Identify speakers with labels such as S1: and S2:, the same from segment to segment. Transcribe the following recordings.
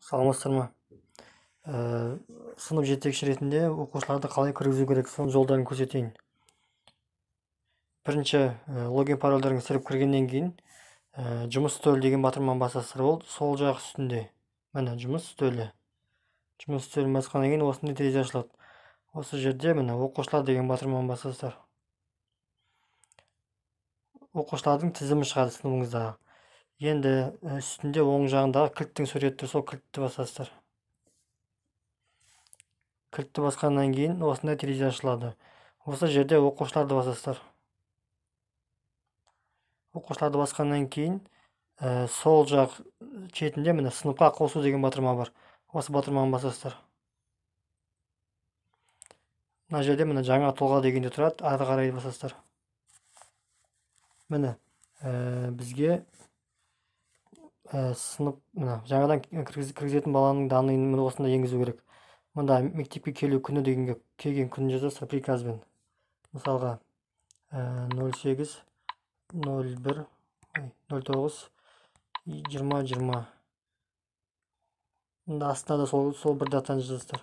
S1: Саламатсыздар ма? Сынып жетекші ретінде оқушыларды қалай кіргізу керек, соның жолдарын көрсетейін. Бірінші, логин парольдеріңіз кіріп кіргеннен кейін жұмыс үстелі деген батырманы басасыздар. Ол сол жақ үстінде. Міне жұмыс үстелі. Жұмыс үстелін басқаннан кейін осындай терезе ашылады. Осы жерде міне оқушылар деген батырманы басасыздар. Оқушылардың тізімі шығады сыныбыңыздағы. Енді үстінде оң жағындағы кілттің суреті тұр, сол кілтті басасыздар. Кілтті басқаннан кейін осындай терезе ашылады. Осы жерде оқушыларды басасыздар. Оқушыларды басқаннан кейін сол жақ шетінде міне сыныпқа қосу деген батырма бар. Осы батырманы басасыздар. Мына жерде міне жаңа тұлға дегенде тұрады, ары қарай басасыздар. Міне бізге сынып жаңадан кіргізетін баланың данныйын осында енгізу керек. Мында мектепке келу күні дегенге келген күнін жазасыздар приказбен. Мысалға 08 01 09 2020. Мында астына да сол бір датаны жазасыздар.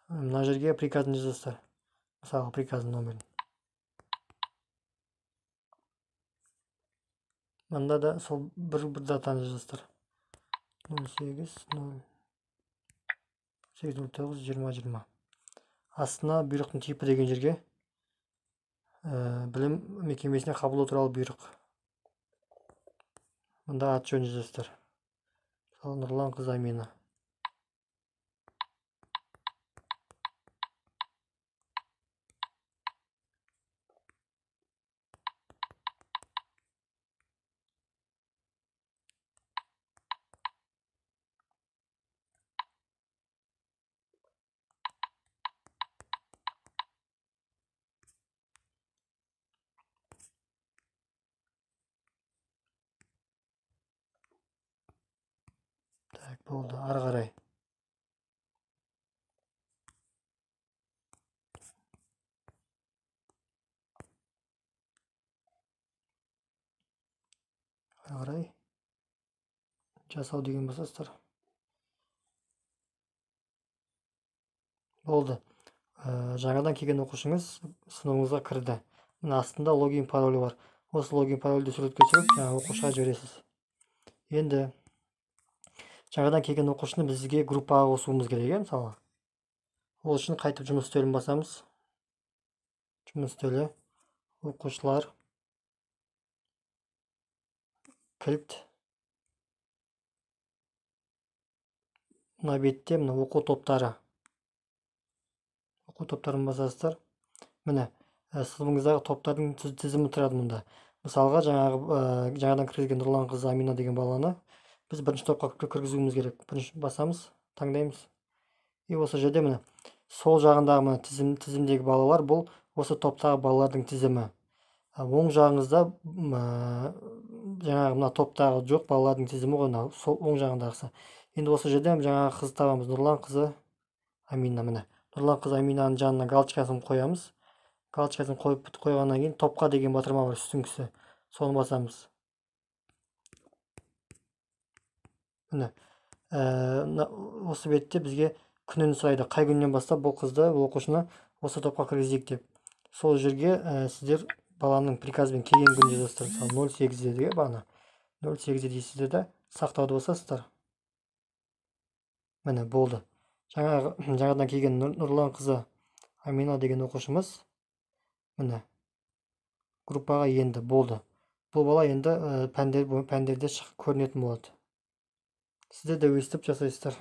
S1: Мына жерге приказын жазасыздар. Мысалға приказын номерін. Мында да сол бір датаны жазасыздар. 08 09 2020. Астына бұйрықтың типі деген жерге білім мекемесіне қабылдау туралы бұйрық. Мында аты жөнін жазасыздар. Нұрлан қызы Амина. Так, болды, ары қарай. Ары қарай. Жасау деген басасыздар. Болды. Жаңадан келген оқушыңыз сыныбыңызға кірді. Мына астында логин паролі бар. Осы логин парольді суретке түсіріп, оқушыға жібересіз. Енді жаңадан келген оқушыны бізге группаға қосуымыз керек, мысалы. Ол үшін қайтып жұмыс үстелін басамыз. Жұмыс үстелі, оқушылар, кілт. Мына бетте мына оқу топтары. Оқу топтарын басасыздар. Міне сыныбыңыздағы топтардың тізімі тұрады мұнда. Мысалға жаңадан кіргізген Нұрлан қызы Амина деген баланы біз бірінші топқа кіргізуіміз керек. Бірінші басамыз, таңдаймыз. И осы жерде міне сол жағындағы тізімдегі балалар бұл осы топтағы балалардың тізімі. Оң жағыңызда жаңағы мына топтағы жоқ балалардың тізімі ғой, сол оң жағындағысы. Енді осы жерде жаңағы қызды табамыз. Нұрлан қызы Амина. Міне Нұрлан қызы Аминаның жанына галочкасын қоямыз. Галочкасын қойғаннан кейін топқа деген батырма бар үстіңгісі. Соны басамыз. Міне осы бетте бізге күнін сұрайды. Қай күннен бастап бұл қызды, оқушыны осы топқа кіргізейік деп. Сол жерге сіздер баланың приказбен келген күнін жазасыздар. Мысалы 08-де бағана 08-де дейсіздер де сақтауды басасыздар. Міне болды. Жаңадан келген Нұрлан қызы Амина деген оқушымыз міне группаға енді болды. Бұл бала енді пәндерде көрінетін болады. Сіздер де өстіп жасайсыздар.